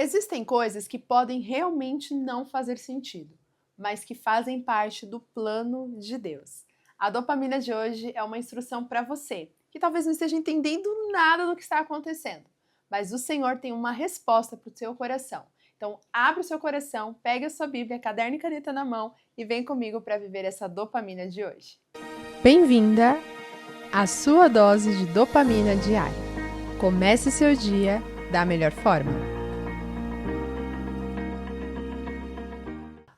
Existem coisas que podem realmente não fazer sentido, mas que fazem parte do plano de Deus. A dopamina de hoje é uma instrução para você, que talvez não esteja entendendo nada do que está acontecendo, mas o Senhor tem uma resposta para o seu coração. Então, abre o seu coração, pegue a sua Bíblia, caderno e caneta na mão e vem comigo para viver essa dopamina de hoje. Bem-vinda à sua dose de dopamina diária. Comece seu dia da melhor forma.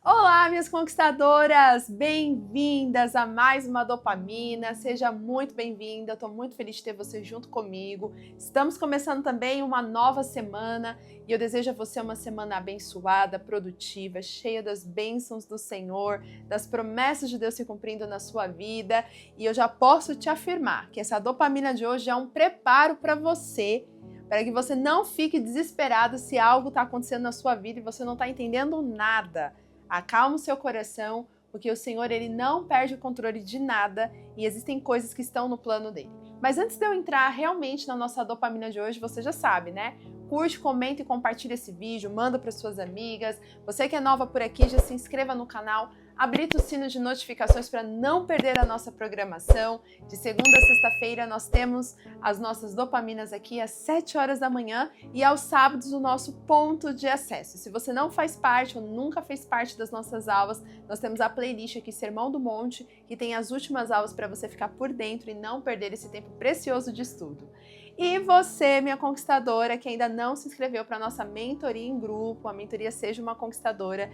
Olá, minhas conquistadoras! Bem-vindas a mais uma dopamina. Seja muito bem-vinda. Estou muito feliz de ter você junto comigo. Estamos começando também uma nova semana e eu desejo a você uma semana abençoada, produtiva, cheia das bênçãos do Senhor, das promessas de Deus se cumprindo na sua vida. E eu já posso te afirmar que essa dopamina de hoje é um preparo para você, para que você não fique desesperado se algo está acontecendo na sua vida e você não está entendendo nada. Acalma o seu coração, porque o Senhor ele não perde o controle de nada e existem coisas que estão no plano dele. Mas antes de eu entrar realmente na nossa dopamina de hoje, você já sabe, né? Curte, comenta e compartilha esse vídeo, manda para suas amigas. Você que é nova por aqui, já se inscreva no canal, habilita o sino de notificações para não perder a nossa programação. De segunda a sexta-feira nós temos as nossas dopaminas aqui às 7 horas da manhã e aos sábados o nosso ponto de acesso. Se você não faz parte ou nunca fez parte das nossas aulas, nós temos a playlist aqui Sermão do Monte, que tem as últimas aulas para você ficar por dentro e não perder esse tempo precioso de estudo. E você, minha conquistadora, que ainda não se inscreveu para a nossa mentoria em grupo, a mentoria Seja uma Conquistadora,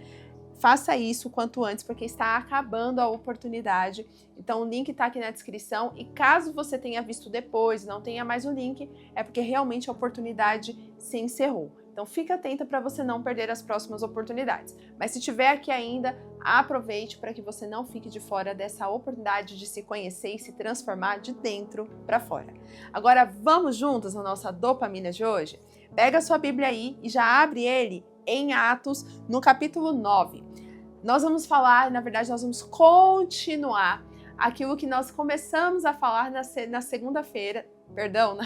faça isso o quanto antes, porque está acabando a oportunidade. Então o link está aqui na descrição e caso você tenha visto depois e não tenha mais o link, é porque realmente a oportunidade se encerrou. Então fique atenta para você não perder as próximas oportunidades. Mas se tiver aqui ainda, aproveite para que você não fique de fora dessa oportunidade de se conhecer e se transformar de dentro para fora. Agora vamos juntos na nossa dopamina de hoje? Pega a sua Bíblia aí e já abre ele em Atos, no capítulo 9. Nós vamos falar, na verdade, nós vamos continuar aquilo que nós começamos a falar na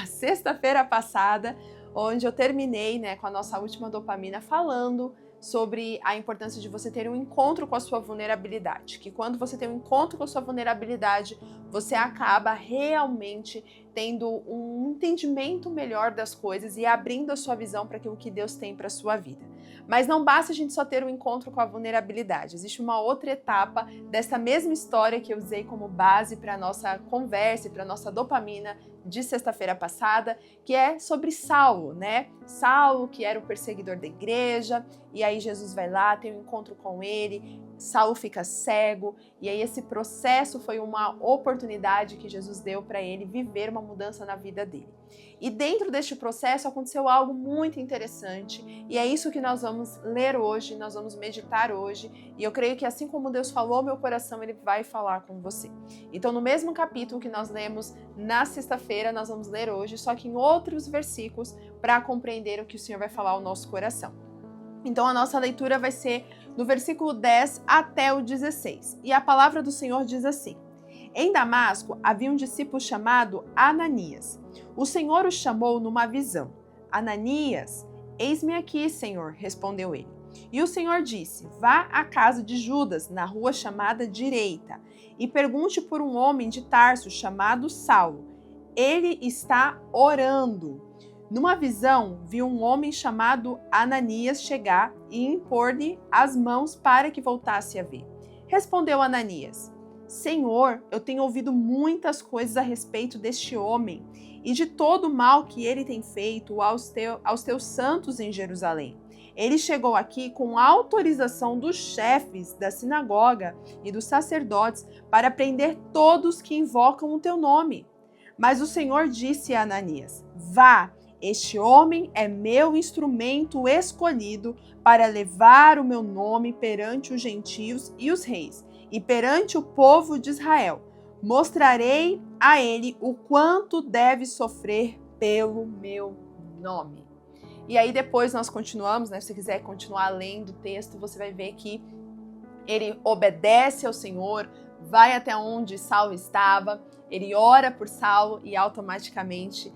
sexta-feira passada, onde eu terminei, com a nossa última dopamina falando sobre a importância de você ter um encontro com a sua vulnerabilidade, que quando você tem um encontro com a sua vulnerabilidade, você acaba realmente tendo um entendimento melhor das coisas e abrindo a sua visão para aquilo que Deus tem para a sua vida. Mas não basta a gente só ter um encontro com a vulnerabilidade, existe uma outra etapa dessa mesma história que eu usei como base para a nossa conversa e para a nossa dopamina de sexta-feira passada, que é sobre Saulo, né? Saulo, que era o perseguidor da igreja, e aí Jesus vai lá, tem um encontro com ele, Saulo fica cego, e aí esse processo foi uma oportunidade que Jesus deu para ele viver uma mudança na vida dele. E dentro deste processo aconteceu algo muito interessante, e é isso que nós vamos ler hoje, nós vamos meditar hoje, e eu creio que assim como Deus falou ao meu coração, Ele vai falar com você. Então no mesmo capítulo que nós lemos na sexta-feira, nós vamos ler hoje, só que em outros versículos, para compreender o que o Senhor vai falar ao nosso coração. Então a nossa leitura vai ser do versículo 10 até o 16, e a palavra do Senhor diz assim: Em Damasco havia um discípulo chamado Ananias. O Senhor o chamou numa visão. Ananias, eis-me aqui, Senhor, respondeu ele. E o Senhor disse: Vá à casa de Judas, na rua chamada Direita, e pergunte por um homem de Tarso chamado Saulo. Ele está orando. Numa visão, viu um homem chamado Ananias chegar e impor-lhe as mãos para que voltasse a ver. Respondeu Ananias: Senhor, eu tenho ouvido muitas coisas a respeito deste homem e de todo o mal que ele tem feito aos teus santos em Jerusalém. Ele chegou aqui com autorização dos chefes da sinagoga e dos sacerdotes para prender todos que invocam o teu nome. Mas o Senhor disse a Ananias: Vá, este homem é meu instrumento escolhido para levar o meu nome perante os gentios e os reis, e perante o povo de Israel. Mostrarei a ele o quanto deve sofrer pelo meu nome. E aí depois nós continuamos, se você quiser continuar lendo o texto, você vai ver que ele obedece ao Senhor, vai até onde Saulo estava, ele ora por Saulo e automaticamente,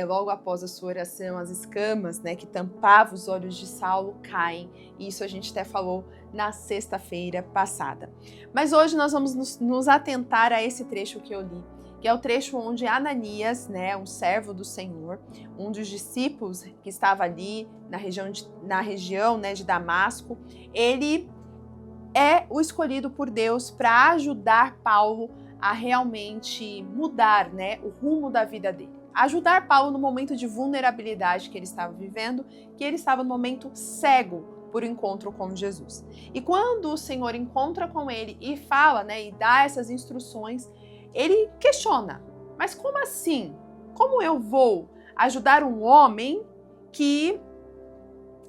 logo após a sua oração, as escamas, né, que tampavam os olhos de Saulo caem. E isso a gente até falou na sexta-feira passada. Mas hoje nós vamos nos atentar a esse trecho que eu li, que é o trecho onde Ananias, né, um servo do Senhor, um dos discípulos que estava ali na região, né, de Damasco, ele é o escolhido por Deus para ajudar Paulo a realmente mudar, né, o rumo da vida dele. Ajudar Paulo no momento de vulnerabilidade que ele estava vivendo, que ele estava no momento cego por encontro com Jesus. E quando o Senhor encontra com ele e fala, né, e dá essas instruções, ele questiona, mas como assim? Como eu vou ajudar um homem que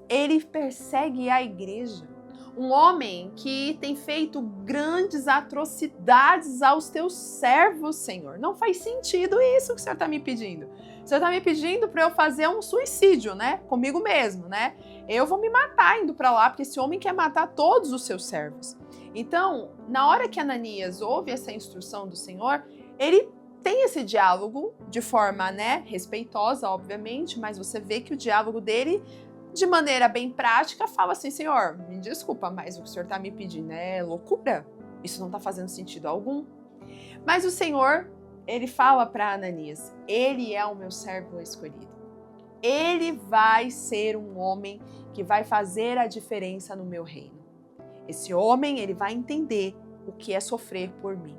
ele persegue a igreja? Um homem que tem feito grandes atrocidades aos teus servos, Senhor. Não faz sentido isso que o Senhor está me pedindo. O Senhor está me pedindo para eu fazer um suicídio, né? Comigo mesmo, né? Eu vou me matar indo para lá, porque esse homem quer matar todos os seus servos. Então, na hora que Ananias ouve essa instrução do Senhor, ele tem esse diálogo de forma, né, respeitosa, obviamente, mas você vê que o diálogo dele, de maneira bem prática, fala assim: Senhor, me desculpa, mas o que o Senhor está me pedindo é loucura. Isso não está fazendo sentido algum. Mas o Senhor, ele fala para Ananias: ele é o meu servo escolhido. Ele vai ser um homem que vai fazer a diferença no meu reino. Esse homem, ele vai entender o que é sofrer por mim.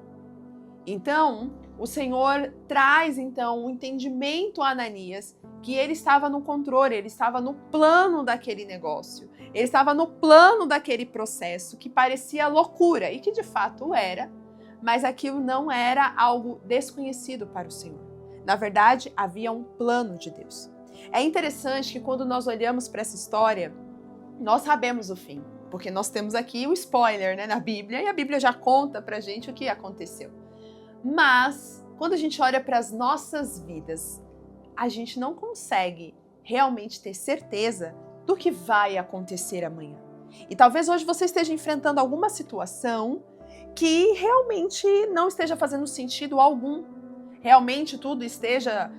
Então, o Senhor traz então o entendimento a Ananias que ele estava no controle, ele estava no plano daquele negócio, ele estava no plano daquele processo que parecia loucura e que de fato era, mas aquilo não era algo desconhecido para o Senhor. Na verdade, havia um plano de Deus. É interessante que quando nós olhamos para essa história, nós sabemos o fim, porque nós temos aqui o spoiler, né, na Bíblia, e a Bíblia já conta pra gente o que aconteceu. Mas, quando a gente olha para as nossas vidas, a gente não consegue realmente ter certeza do que vai acontecer amanhã. E talvez hoje você esteja enfrentando alguma situação que realmente não esteja fazendo sentido algum. Realmente tudo esteja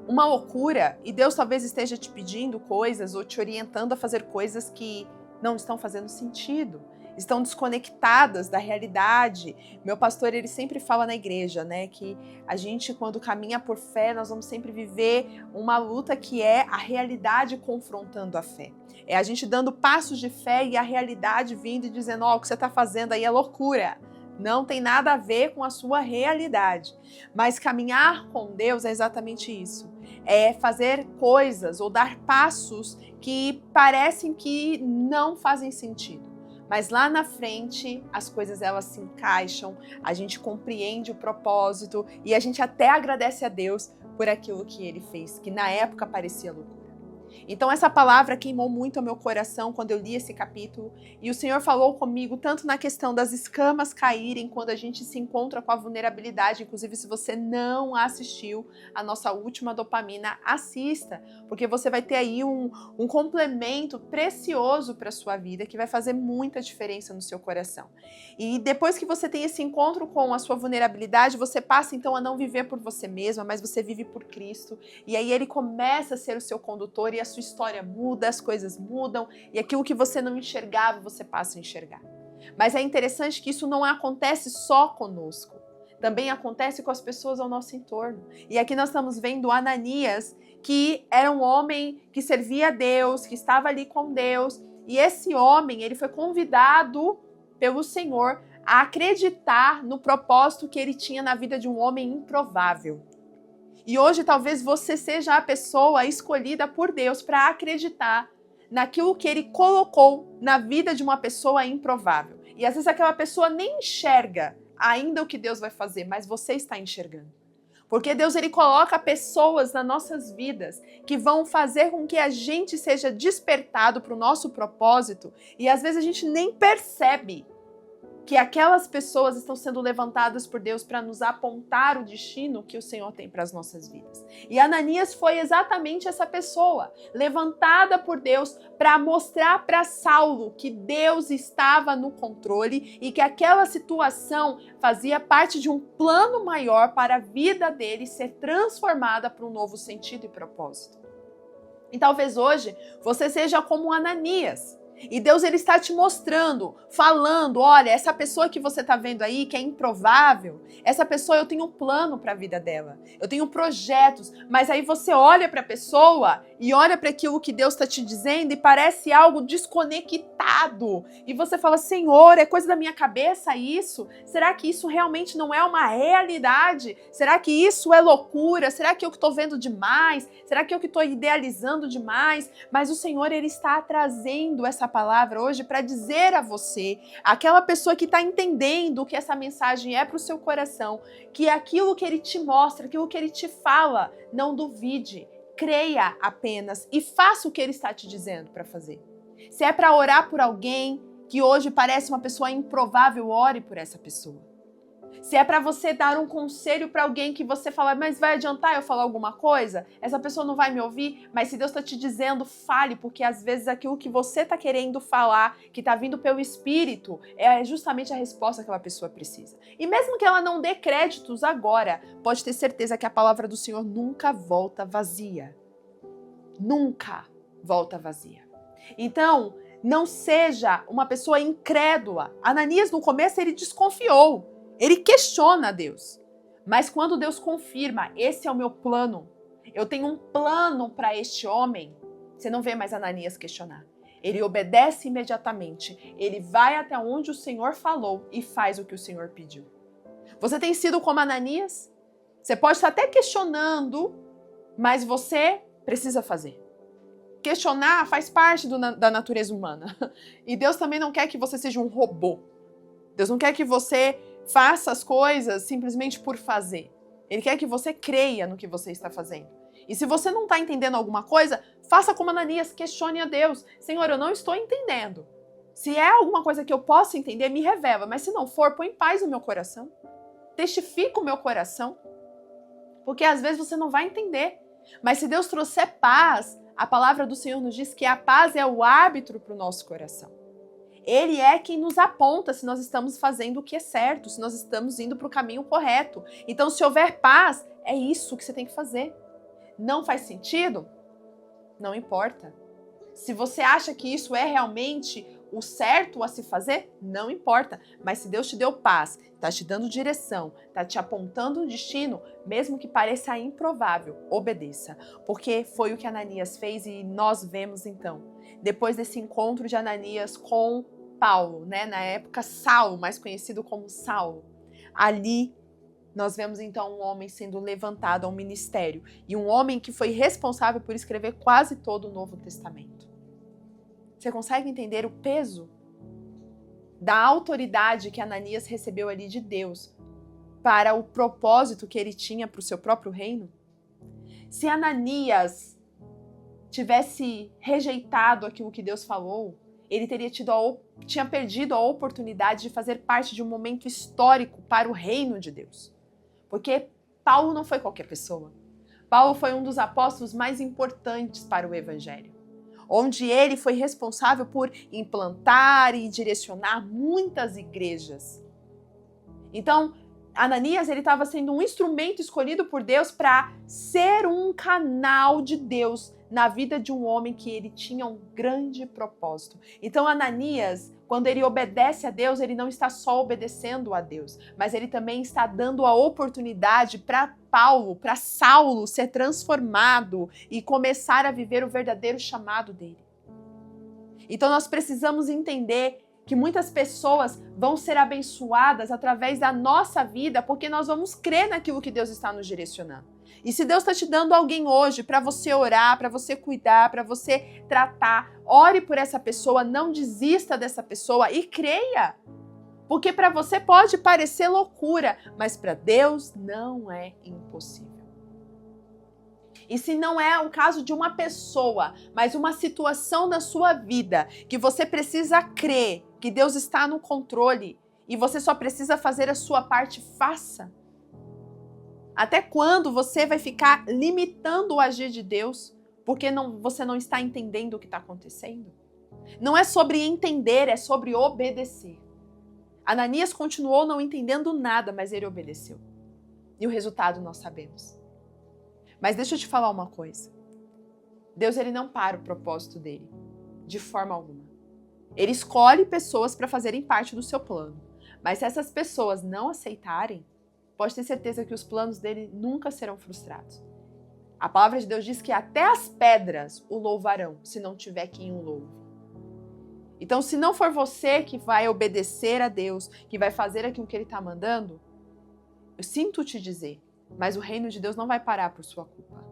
uma loucura e Deus talvez esteja te pedindo coisas ou te orientando a fazer coisas que não estão fazendo sentido, estão desconectadas da realidade. Meu pastor, ele sempre fala na igreja, né, que a gente, quando caminha por fé, nós vamos sempre viver uma luta que é a realidade confrontando a fé. É a gente dando passos de fé e a realidade vindo e dizendo: ó, o que você está fazendo aí é loucura. Não tem nada a ver com a sua realidade. Mas caminhar com Deus é exatamente isso. É fazer coisas ou dar passos que parecem que não fazem sentido. Mas lá na frente, as coisas elas se encaixam, a gente compreende o propósito e a gente até agradece a Deus por aquilo que Ele fez, que na época parecia loucura. Então essa palavra queimou muito o meu coração quando eu li esse capítulo e o Senhor falou comigo tanto na questão das escamas caírem quando a gente se encontra com a vulnerabilidade. Inclusive, se você não assistiu a nossa última dopamina, assista, porque você vai ter aí um complemento precioso para a sua vida que vai fazer muita diferença no seu coração. E depois que você tem esse encontro com a sua vulnerabilidade, você passa então a não viver por você mesma, mas você vive por Cristo. E aí Ele começa a ser o seu condutor e a sua história muda, as coisas mudam e aquilo que você não enxergava, você passa a enxergar. Mas é interessante que isso não acontece só conosco, também acontece com as pessoas ao nosso entorno. E aqui nós estamos vendo Ananias, que era um homem que servia a Deus, que estava ali com Deus, e esse homem, ele foi convidado pelo Senhor a acreditar no propósito que ele tinha na vida de um homem improvável. E hoje talvez você seja a pessoa escolhida por Deus para acreditar naquilo que Ele colocou na vida de uma pessoa improvável. E às vezes aquela pessoa nem enxerga ainda o que Deus vai fazer, mas você está enxergando. Porque Deus, Ele coloca pessoas nas nossas vidas que vão fazer com que a gente seja despertado para o nosso propósito e às vezes a gente nem percebe. que aquelas pessoas estão sendo levantadas por Deus para nos apontar o destino que o Senhor tem para as nossas vidas. E Ananias foi exatamente essa pessoa, levantada por Deus para mostrar para Saulo que Deus estava no controle e que aquela situação fazia parte de um plano maior para a vida dele ser transformada para um novo sentido e propósito. E talvez hoje você seja como Ananias. E Deus ele está te mostrando, falando, olha, essa pessoa que você está vendo aí, que é improvável, essa pessoa eu tenho um plano para a vida dela, eu tenho projetos, mas aí você olha para a pessoa e olha para aquilo que Deus está te dizendo e parece algo desconectado. E você fala, Senhor, é coisa da minha cabeça isso? Será que isso realmente não é uma realidade? Será que isso é loucura? Será que eu estou vendo demais? Será que eu estou idealizando demais? Mas o Senhor ele está trazendo essa palavra hoje para dizer a você, aquela pessoa que está entendendo que essa mensagem é para o seu coração, que aquilo que ele te mostra, aquilo que ele te fala, não duvide, creia apenas e faça o que ele está te dizendo para fazer. Se é para orar por alguém que hoje parece uma pessoa improvável, ore por essa pessoa. Se é para você dar um conselho para alguém que você fala, mas vai adiantar eu falar alguma coisa? Essa pessoa não vai me ouvir? Mas se Deus está te dizendo, fale, porque às vezes aquilo que você está querendo falar, que está vindo pelo Espírito, é justamente a resposta que aquela pessoa precisa. E mesmo que ela não dê créditos agora, pode ter certeza que a palavra do Senhor nunca volta vazia. Nunca volta vazia. Então, não seja uma pessoa incrédula. Ananias, no começo, ele desconfiou. Ele questiona Deus, mas quando Deus confirma, esse é o meu plano, eu tenho um plano para este homem, você não vê mais Ananias questionar. Ele obedece imediatamente, ele vai até onde o Senhor falou e faz o que o Senhor pediu. Você tem sido como Ananias? Você pode estar até questionando, mas você precisa fazer. Questionar faz parte da natureza humana. E Deus também não quer que você seja um robô. Deus não quer que você faça as coisas simplesmente por fazer. Ele quer que você creia no que você está fazendo. E se você não está entendendo alguma coisa, faça como Ananias, questione a Deus. Senhor, eu não estou entendendo. Se é alguma coisa que eu possa entender, me revela. Mas se não for, põe paz no meu coração. Testifica o meu coração. Porque às vezes você não vai entender. Mas se Deus trouxer paz, a palavra do Senhor nos diz que a paz é o árbitro para o nosso coração. Ele é quem nos aponta se nós estamos fazendo o que é certo, se nós estamos indo para o caminho correto. Então, se houver paz, é isso que você tem que fazer. Não faz sentido? Não importa. Se você acha que isso é realmente o certo a se fazer, não importa. Mas se Deus te deu paz, está te dando direção, está te apontando o destino, mesmo que pareça improvável, obedeça. Porque foi o que Ananias fez e nós vemos então. Depois desse encontro de Ananias com Paulo, né? Na época Saulo, mais conhecido como Saulo. Ali nós vemos então um homem sendo levantado ao ministério e um homem que foi responsável por escrever quase todo o Novo Testamento. Você consegue entender o peso da autoridade que Ananias recebeu ali de Deus para o propósito que ele tinha para o seu próprio reino? Se Ananias tivesse rejeitado aquilo que Deus falou, ele tinha perdido a oportunidade de fazer parte de um momento histórico para o reino de Deus. Porque Paulo não foi qualquer pessoa. Paulo foi um dos apóstolos mais importantes para o Evangelho, onde ele foi responsável por implantar e direcionar muitas igrejas. Então, Ananias ele estava sendo um instrumento escolhido por Deus para ser um canal de Deus na vida de um homem que ele tinha um grande propósito. Então Ananias, quando ele obedece a Deus, ele não está só obedecendo a Deus, mas ele também está dando a oportunidade para Paulo, para Saulo ser transformado e começar a viver o verdadeiro chamado dele. Então nós precisamos entender que muitas pessoas vão ser abençoadas através da nossa vida porque nós vamos crer naquilo que Deus está nos direcionando. E se Deus está te dando alguém hoje para você orar, para você cuidar, para você tratar, ore por essa pessoa, não desista dessa pessoa e creia. Porque para você pode parecer loucura, mas para Deus não é impossível. E se não é o caso de uma pessoa, mas uma situação da sua vida, que você precisa crer que Deus está no controle e você só precisa fazer a sua parte, faça. Até quando você vai ficar limitando o agir de Deus porque você não está entendendo o que está acontecendo? Não é sobre entender, é sobre obedecer. Ananias continuou não entendendo nada, mas ele obedeceu. E o resultado nós sabemos. Mas deixa eu te falar uma coisa. Deus, ele não para o propósito dele, de forma alguma. Ele escolhe pessoas para fazerem parte do seu plano. Mas se essas pessoas não aceitarem, pode ter certeza que os planos dele nunca serão frustrados. A palavra de Deus diz que até as pedras o louvarão, se não tiver quem o louve. Então, se não for você que vai obedecer a Deus, que vai fazer aquilo que ele está mandando, eu sinto te dizer, mas o reino de Deus não vai parar por sua culpa.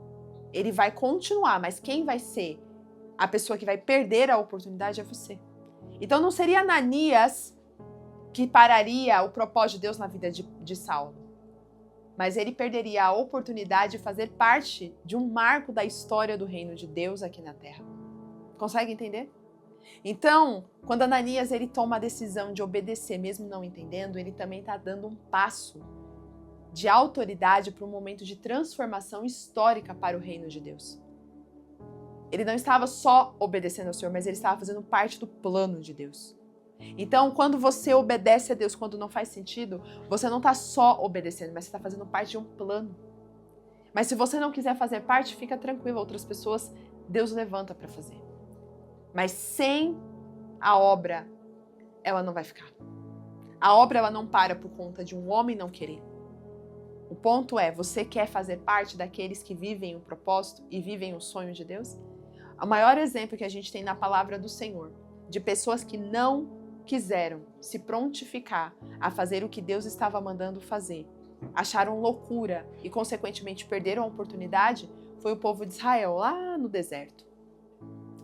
Ele vai continuar, mas quem vai ser a pessoa que vai perder a oportunidade é você. Então não seria Ananias que pararia o propósito de Deus na vida de Saulo, mas ele perderia a oportunidade de fazer parte de um marco da história do reino de Deus aqui na Terra. Consegue entender? Então, quando Ananias ele toma a decisão de obedecer, mesmo não entendendo, ele também está dando um passo de autoridade para um momento de transformação histórica para o reino de Deus. Ele não estava só obedecendo ao Senhor, mas ele estava fazendo parte do plano de Deus. Então, quando você obedece a Deus quando não faz sentido, você não está só obedecendo, mas você está fazendo parte de um plano. Mas se você não quiser fazer parte, fica tranquilo, outras pessoas Deus levanta para fazer. Mas sem a obra, ela não vai ficar. A obra ela não para por conta de um homem não querer. O ponto é, você quer fazer parte daqueles que vivem o propósito e vivem o sonho de Deus? O maior exemplo que a gente tem na palavra do Senhor, de pessoas que não quiseram se prontificar a fazer o que Deus estava mandando fazer, acharam loucura e, consequentemente, perderam a oportunidade, foi o povo de Israel, lá no deserto.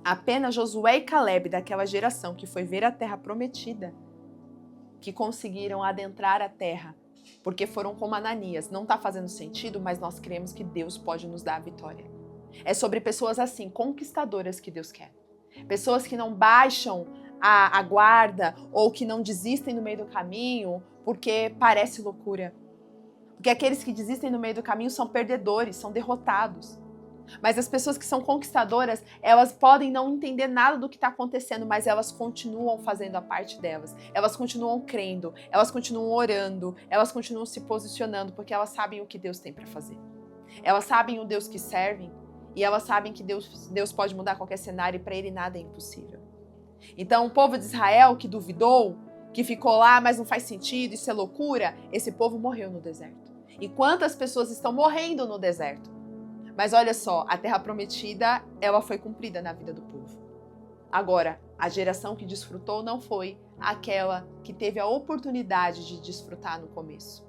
Apenas Josué e Caleb, daquela geração que foi ver a terra prometida, que conseguiram adentrar a terra, porque foram como Ananias. Não está fazendo sentido, mas nós cremos que Deus pode nos dar a vitória. É sobre pessoas assim, conquistadoras que Deus quer. Pessoas que não baixam a guarda ou que não desistem no meio do caminho porque parece loucura. Porque aqueles que desistem no meio do caminho são perdedores, são derrotados. Mas as pessoas que são conquistadoras, elas podem não entender nada do que está acontecendo, mas elas continuam fazendo a parte delas. Elas continuam crendo, elas continuam orando, elas continuam se posicionando, porque elas sabem o que Deus tem para fazer. Elas sabem o Deus que servem e elas sabem que Deus pode mudar qualquer cenário e para ele nada é impossível. Então o povo de Israel que duvidou, que ficou lá, mas não faz sentido, isso é loucura, esse povo morreu no deserto. E quantas pessoas estão morrendo no deserto? Mas olha só, a terra prometida, ela foi cumprida na vida do povo. Agora, a geração que desfrutou não foi aquela que teve a oportunidade de desfrutar no começo.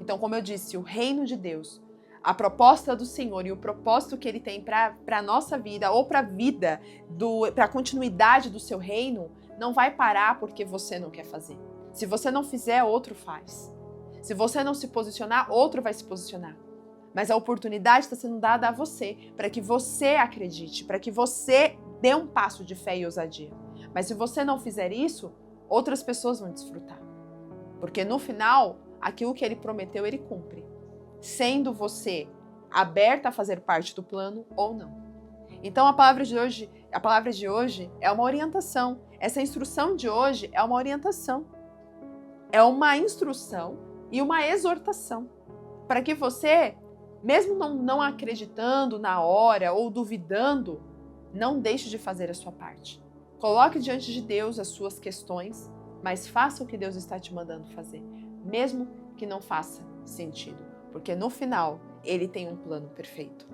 Então, como eu disse, o reino de Deus, a proposta do Senhor e o propósito que Ele tem para a nossa vida ou para a vida, para a continuidade do seu reino, não vai parar porque você não quer fazer. Se você não fizer, outro faz. Se você não se posicionar, outro vai se posicionar. Mas a oportunidade está sendo dada a você, para que você acredite, para que você dê um passo de fé e ousadia. Mas se você não fizer isso, outras pessoas vão desfrutar. Porque no final, aquilo que ele prometeu, ele cumpre. Sendo você aberta a fazer parte do plano ou não. Então a palavra de hoje é uma orientação. Essa instrução de hoje é uma orientação. É uma instrução e uma exortação. Para que você, mesmo não acreditando na hora ou duvidando, não deixe de fazer a sua parte. Coloque diante de Deus as suas questões, mas faça o que Deus está te mandando fazer, mesmo que não faça sentido, porque no final Ele tem um plano perfeito.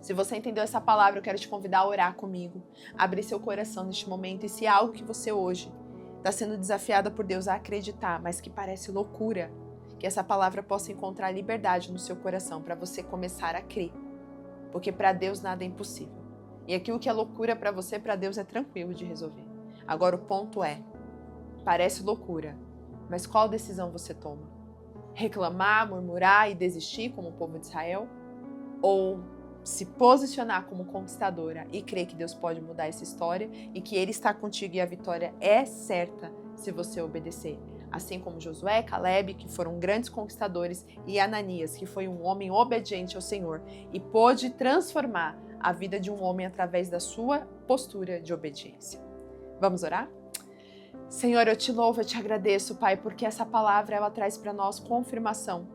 Se você entendeu essa palavra, eu quero te convidar a orar comigo, abrir seu coração neste momento, e se é algo que você hoje está sendo desafiada por Deus a acreditar, mas que parece loucura, que essa palavra possa encontrar liberdade no seu coração para você começar a crer. Porque para Deus nada é impossível. E aquilo que é loucura para você, para Deus é tranquilo de resolver. Agora o ponto é, parece loucura, mas qual decisão você toma? Reclamar, murmurar e desistir como o povo de Israel? Ou se posicionar como conquistadora e crer que Deus pode mudar essa história e que Ele está contigo e a vitória é certa se você obedecer? assim como Josué, Caleb, que foram grandes conquistadores, e Ananias, que foi um homem obediente ao Senhor e pôde transformar a vida de um homem através da sua postura de obediência. Vamos orar? Senhor, eu te louvo, eu te agradeço, Pai, porque essa palavra ela traz para nós confirmação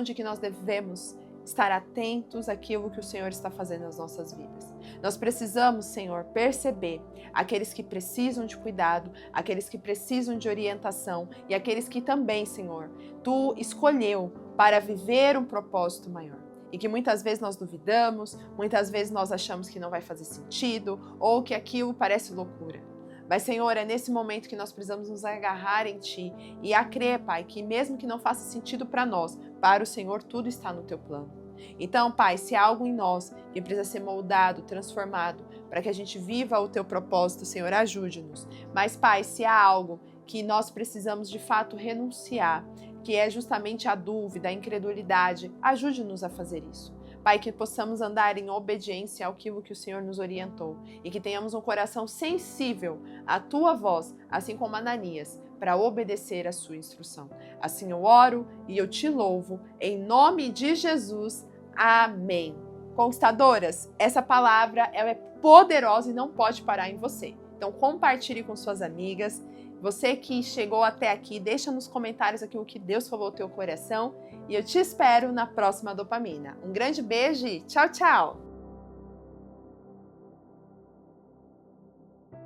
de que nós devemos estar atentos àquilo que o Senhor está fazendo nas nossas vidas. Nós precisamos, Senhor, perceber aqueles que precisam de cuidado, aqueles que precisam de orientação e aqueles que também, Senhor, Tu escolheu para viver um propósito maior. E que muitas vezes nós duvidamos, muitas vezes nós achamos que não vai fazer sentido ou que aquilo parece loucura. Mas, Senhor, é nesse momento que nós precisamos nos agarrar em Ti e a crer, Pai, que mesmo que não faça sentido para nós, para o Senhor tudo está no Teu plano. Então, Pai, se há algo em nós que precisa ser moldado, transformado, para que a gente viva o Teu propósito, Senhor, ajude-nos. Mas, Pai, se há algo que nós precisamos de fato renunciar, que é justamente a dúvida, a incredulidade, ajude-nos a fazer isso. Pai, que possamos andar em obediência àquilo que o Senhor nos orientou e que tenhamos um coração sensível à Tua voz, assim como Ananias, para obedecer à Sua instrução. Assim eu oro e eu te louvo, em nome de Jesus. Amém. Conquistadoras, essa palavra ela é poderosa e não pode parar em você. Então compartilhe com suas amigas. Você que chegou até aqui, deixa nos comentários aquilo que Deus falou no teu coração e eu te espero na próxima dopamina. Um grande beijo e tchau, tchau!